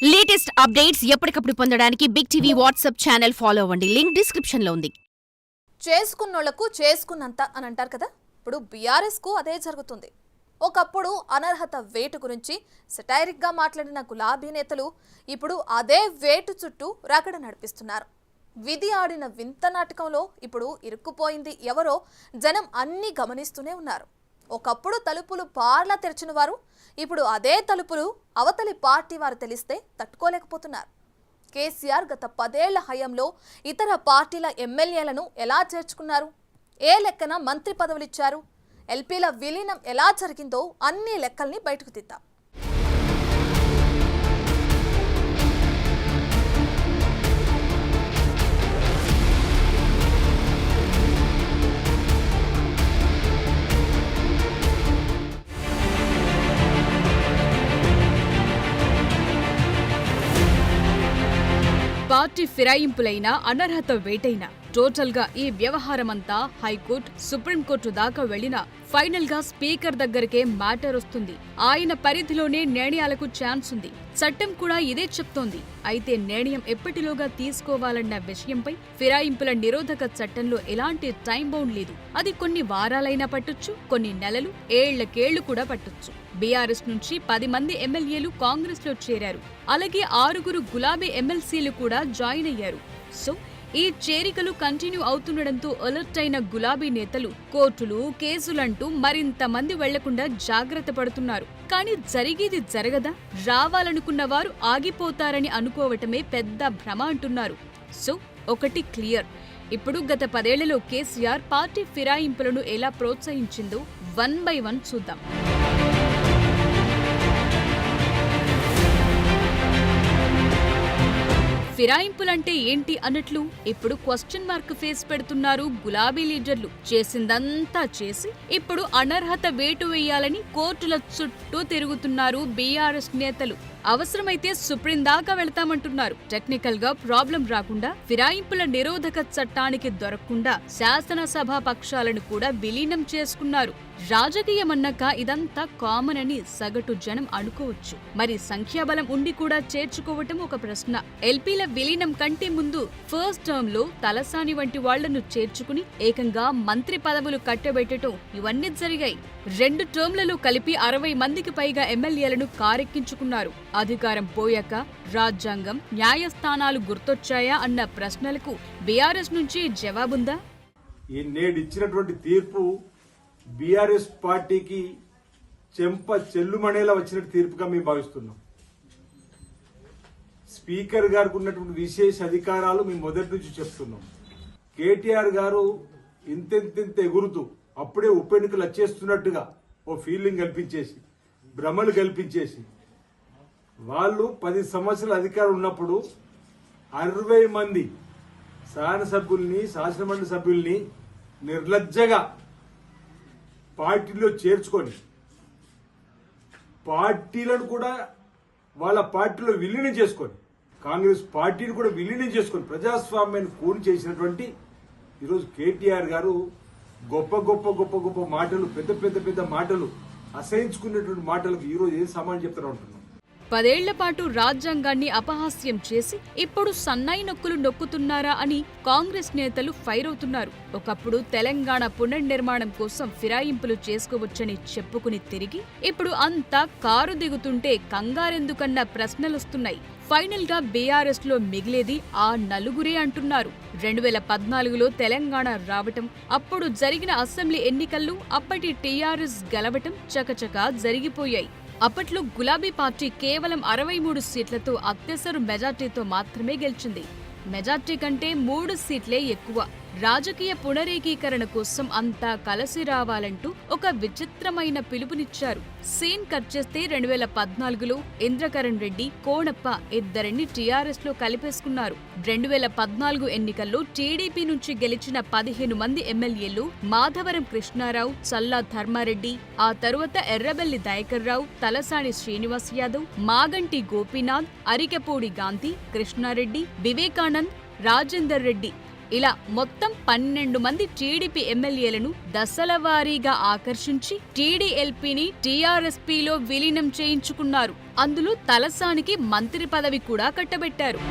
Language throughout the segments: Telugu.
లేటెస్ట్ అప్డేట్స్ ఎప్పటికప్పుడు పొందడానికి Big TV WhatsApp channel follow అవ్వండి. లింక్ డిస్క్రిప్షన్ లో ఉంది. చేసుకున్నోళ్లకు చేసుకున్నంత అని అంటారు కదా. ఇప్పుడు బీఆర్ఎస్ కు అదే జరుగుతుంది. ఒకప్పుడు అనర్హత వేటు గురించి సెటైరిక్ గా మాట్లాడిన గులాబీ నేతలు ఇప్పుడు అదే వేటు చుట్టూ రగడ నడిపిస్తున్నారు. విధి ఆడిన వింత నాటకంలో ఇప్పుడు ఇరుక్కుపోయింది ఎవరో జనం అన్ని గమనిస్తూనే ఉన్నారు. ఒకప్పుడు తలుపులు పార్లా తెరిచిన వారు ఇప్పుడు అదే తలుపులు అవతలి పార్టీ వారు తెలిస్తే తట్టుకోలేకపోతున్నారు. కేసీఆర్ గత 10 ఏళ్ల హయాంలో ఇతర పార్టీల ఎమ్మెల్యేలను ఎలా చేర్చుకున్నారు, ఏ లెక్కన మంత్రి పదవులిచ్చారు, ఎల్పీల విలీనం ఎలా జరిగిందో అన్ని లెక్కల్ని బయటకు తీద్దాం. పార్టీ ఫిరాయింపులైనా అనర్హత వేటైనా టోటల్ గా ఈ వ్యవహారమంతా హైకోర్టు, సుప్రీంకోర్టు దాకా వెళ్లినా ఫైనల్ గా స్పీకర్ దగ్గరికే మ్యాటర్ వస్తుంది. ఆయన పరిధిలోనే నిర్ణయాలకు ఛాన్స్ ఉంది. చట్టం కూడా ఇదే చెప్తోంది. అయితే నిర్ణయం ఎప్పటిలోగా తీసుకోవాలన్న విషయంపై ఫిరాయింపుల నిరోధక చట్టంలో ఎలాంటి టైం బౌండ్ లేదు. అది కొన్ని వారాలైనా పట్టొచ్చు, కొన్ని నెలలు, ఏళ్లకేళ్లు కూడా పట్టొచ్చు. బీఆర్ఎస్ నుంచి 10 మంది ఎమ్మెల్యేలు కాంగ్రెస్ లో చేరారు. అలాగే 6 గులాబీ ఎమ్మెల్సీలు కూడా జాయిన్ అయ్యారు. సో ఈ చేరికలు కంటిన్యూ అవుతుండడంతో అలర్ట్ అయిన గులాబీ నేతలు కోర్టులు, కేసులంటూ మరింత మంది వెళ్లకుండా జాగ్రత్త పడుతున్నారు. కానీ జరిగేది జరగదా, రావాలనుకున్న వారు ఆగిపోతారని అనుకోవటమే పెద్ద భ్రమ అంటున్నారు. సో ఒకటి క్లియర్, ఇప్పుడు గత 10 ఏళ్లలో కేసీఆర్ పార్టీ ఫిరాయింపులను ఎలా ప్రోత్సహించిందో 1 by 1 చూద్దాం. ఫిరాయింపులంటే ఏంటి అన్నట్లు ఇప్పుడు క్వశ్చన్ మార్క్ ఫేస్ పెడుతున్నారు గులాబీ లీడర్లు. చేసిందంతా చేసి ఇప్పుడు అనర్హత వేటు వేయాలని కోర్టుల చుట్టూ తిరుగుతున్నారు బీఆర్ఎస్ నేతలు. అవసరమైతే సుప్రీం దాకా వెళ్తామంటున్నారు. టెక్నికల్ గా ప్రాబ్లం రాకుండా, ఫిరాయింపుల నిరోధక చట్టానికి దొరకకుండా శాసనసభ పక్షాలను కూడా విలీనం చేసుకున్నారు. రాజకీయమన్నాక ఇదంతా కామన్ అని సగటు జనం అనుకోవచ్చు. మరి సంఖ్యాబలం ఉండి కూడా చేర్చుకోవటం ఒక ప్రశ్న. ఎల్పీల విలీనం కంటే ముందు ఫస్ట్ టర్మ్ లో తలసాని వంటి వాళ్లను చేర్చుకుని ఏకంగా మంత్రి పదవులు కట్టబెట్టడం ఇవన్నీ జరిగాయి. 2 టర్మ్లలో కలిపి 60 మందికి పైగా ఎమ్మెల్యేలను కారెక్కించుకున్నారు. అధికారం పోయాక రాజ్యాంగం, న్యాయస్థానాలు గుర్తొచ్చాయా అన్న ప్రశ్నలకు బీఆర్ఎస్ నుంచి జవాబుందా? నేడిచ్చినటువంటి తీర్పు బీఆర్ఎస్ పార్టీకి చెంప చెల్లుమణేలా వచ్చినట్టు తీర్పుగా మేము భావిస్తున్నాం. స్పీకర్ గారికి ఉన్నటువంటి విశేష అధికారాలు మేము మొదటి నుంచి చెప్తున్నాం. కేటీఆర్ గారు ఇంతెంత ఎగురుతూ అప్పుడే ఉప ఎన్నికలు వచ్చేస్తున్నట్టుగా ఓ ఫీలింగ్ కల్పించేసి, భ్రమలు కల్పించేసి, వాళ్ళు 10 సంవత్సరాల అధికారం ఉన్నప్పుడు 60 మంది శాసనసభ్యుల్ని, శాసనమండలి సభ్యుల్ని నిర్లజ్జగా పార్టీలో చేర్చుకొని పార్టీలను కూడా వాళ్ళ పార్టీలో విలీనం చేసుకొని, కాంగ్రెస్ పార్టీని కూడా విలీనం చేసుకొని ప్రజాస్వామ్యాన్ని కూని చేసినటువంటి ఈరోజు కేటీఆర్ గారు గొప్ప గొప్ప గొప్ప గొప్ప మాటలు, పెద్ద మాటలు, అసహించుకునేటువంటి మాటలకు ఈరోజు ఏం సమాధానం చెప్తారు అంటున్నాం. 10 ఏళ్ల పాటు రాజ్యాంగాన్ని అపహాస్యం చేసి ఇప్పుడు సన్నాయి నొక్కులు నొక్కుతున్నారా అని కాంగ్రెస్ నేతలు ఫైర్ అవుతున్నారు. ఒకప్పుడు తెలంగాణ పునర్నిర్మాణం కోసం ఫిరాయింపులు చేసుకోవచ్చని చెప్పుకుని తిరిగి ఇప్పుడు అంతా కారు దిగుతుంటే కంగారెందుకన్న ప్రశ్నలొస్తున్నాయి. ఫైనల్ గా బీఆర్ఎస్ లో మిగిలేది ఆ నలుగురే అంటున్నారు. 2014లో తెలంగాణ రావటం, అప్పుడు జరిగిన అసెంబ్లీ ఎన్నికల్లో అప్పటి టీఆర్ఎస్ గెలవటం చకచకా జరిగిపోయాయి. అప్పట్లో గులాబీ పార్టీ కేవలం 63 సీట్లతో అత్యవసర మెజార్టీతో మాత్రమే గెలిచింది. మెజార్టీ కంటే 3 సీట్లే ఎక్కువ. రాజకీయ పునరేకీకరణ కోసం అంతా కలిసి రావాలంటూ ఒక విచిత్రమైన పిలుపునిచ్చారు. సీన్ కట్ చేస్తే 2014లో ఇంద్రకరణ్ రెడ్డి, కోనప్ప ఇద్దరిని టీఆర్ఎస్ లో కలిపేసుకున్నారు. 2014 ఎన్నికల్లో టీడీపీ నుంచి గెలిచిన 15 మంది ఎమ్మెల్యేలు మాధవరం కృష్ణారావు, చల్లా ధర్మారెడ్డి, ఆ తరువాత ఎర్రబెల్లి దయాకర్ రావు, తలసాని శ్రీనివాస్ యాదవ్, మాగంటి గోపీనాథ్, అరికెపూడి గాంధీ, కృష్ణారెడ్టీ, వివేకానంద్, రాజేందర్ రెడ్డి, ఇలా మొత్తం 12 మంది టీడీపీ ఎమ్మెల్యేలను దశల వారీగా ఆకర్షించి టీడీఎల్పీని టీఆర్ఎస్పీలో విలీనం చేయించుకున్నారు. అందులో తలసానికి మంత్రి పదవి కూడా కట్టబెట్టారు.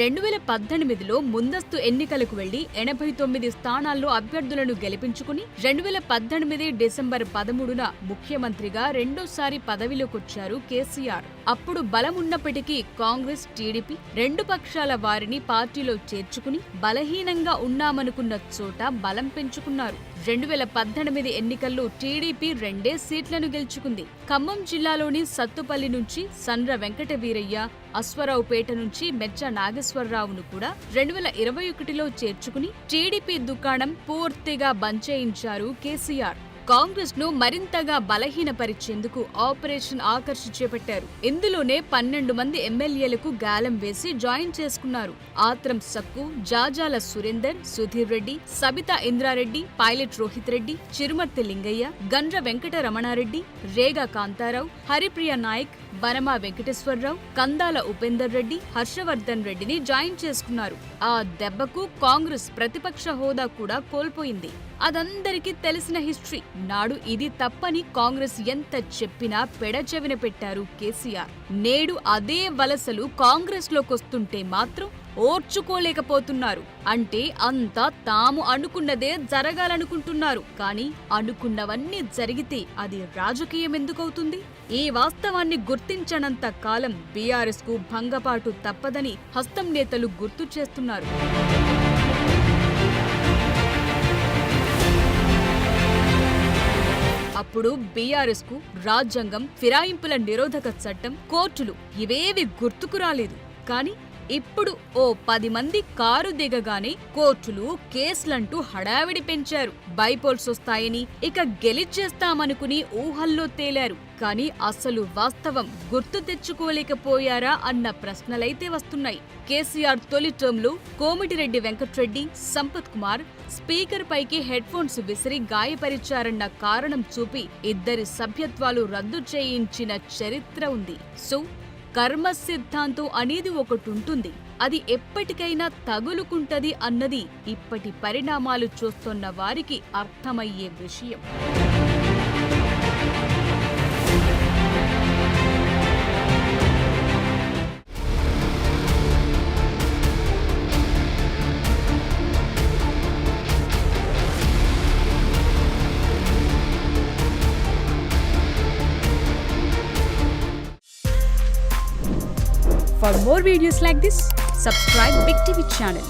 రెండు 2018లో ముందస్తు ఎన్నికలకు వెళ్లి 89 స్థానాల్లో అభ్యర్థులను గెలిపించుకుని 2018 డిసెంబర్ 13న ముఖ్యమంత్రిగా రెండోసారి పదవిలోకొచ్చారు కేసీఆర్. అప్పుడు బలమున్నప్పటికీ కాంగ్రెస్, టీడీపీ రెండు పక్షాల వారిని పార్టీలో చేర్చుకుని బలహీనంగా ఉన్నామనుకున్న చోట బలం పెంచుకున్నారు. 2018 ఎన్నికల్లో టీడీపీ 2 సీట్లను గెలుచుకుంది. ఖమ్మం జిల్లాలోని సత్తుపల్లి నుంచి సండ్ర వెంకట వీరయ్య, అశ్వరావుపేట నుంచి మెచ్చ నాగేశ్వరరావును కూడా 2021లో చేర్చుకుని టీడీపీ దుకాణం పూర్తిగా బంద్ చేయించారు కేసీఆర్. కాంగ్రెస్ ను మరింతగా బలహీనపరిచేందుకు ఆపరేషన్ ఆకర్ష్ చేపట్టారు. ఇందులోనే 12 మంది ఎమ్మెల్యేలకు గాలం వేసి జాయిన్ చేసుకున్నారు. ఆత్రం సక్కు, జాజాల సురేందర్, సుధీర్ రెడ్డి, సబితా ఇంద్రారెడ్డి, పైలట్ రోహిత్ రెడ్డి, చిరుమర్తి లింగయ్య, గండ్ర వెంకట రమణారెడ్డి, రేగా కాంతారావు, హరిప్రియ నాయక్, బనమా వెంకటేశ్వరరావు, కందాల ఉపేందర్ రెడ్డి, హర్షవర్ధన్ రెడ్డిని జాయిన్ చేసుకున్నారు. ఆ దెబ్బకు కాంగ్రెస్ ప్రతిపక్ష హోదా కూడా కోల్పోయింది. అదందరికీ తెలిసిన హిస్టరీ. నాడు ఇది తప్పని కాంగ్రెస్ ఎంత చెప్పినా పెడచెవిన పెట్టారు కేసీఆర్. నేడు అదే వలసలు కాంగ్రెస్ లోకొస్తుంటే మాత్రం ఓర్చుకోలేకపోతున్నారు. అంటే అంతా తాము అనుకున్నదే జరగాలనుకుంటున్నారు. కానీ అనుకున్నవన్నీ జరిగితే అది రాజకీయం ఎందుకవుతుంది? ఈ వాస్తవాన్ని గుర్తించనంత కాలం బీఆర్ఎస్ కు భంగపాటు తప్పదని హస్తం నేతలు గుర్తు చేస్తున్నారు. అప్పుడు బీఆర్ఎస్ కు రాజ్యాంగం, ఫిరాయింపుల నిరోధక చట్టం, కోర్టులు ఇవేవి గుర్తుకు రాలేదు. కానీ ఇప్పుడు ఓ 10 మంది కారు దిగగానే కోర్టులు, కేసులంటూ హడావిడి పెంచారు. బైపోల్స్ వస్తాయని, ఇక గెలిచేస్తామనుకుని ఊహల్లో తేలారు. కానీ అసలు వాస్తవం గుర్తు తెచ్చుకోలేకపోయారా అన్న ప్రశ్నలైతే వస్తున్నాయి. కేసీఆర్ తొలి టర్మ్లో కోమిటిరెడ్డి వెంకట్రెడ్డి, సంపత్ కుమార్ స్పీకర్ పైకి హెడ్ ఫోన్స్ విసిరి గాయపరిచారన్న కారణం చూపి 2 సభ్యత్వాలు రద్దు చేయించిన చరిత్ర ఉంది. సో కర్మ సిద్ధాంతం అనేది ఒకటుంటుంది. అది ఎప్పటికైనా తగులుకుంటది అన్నది ఇప్పటి పరిణామాలు చూస్తున్న వారికి అర్థమయ్యే విషయం. For more videos like this, subscribe Big TV channel.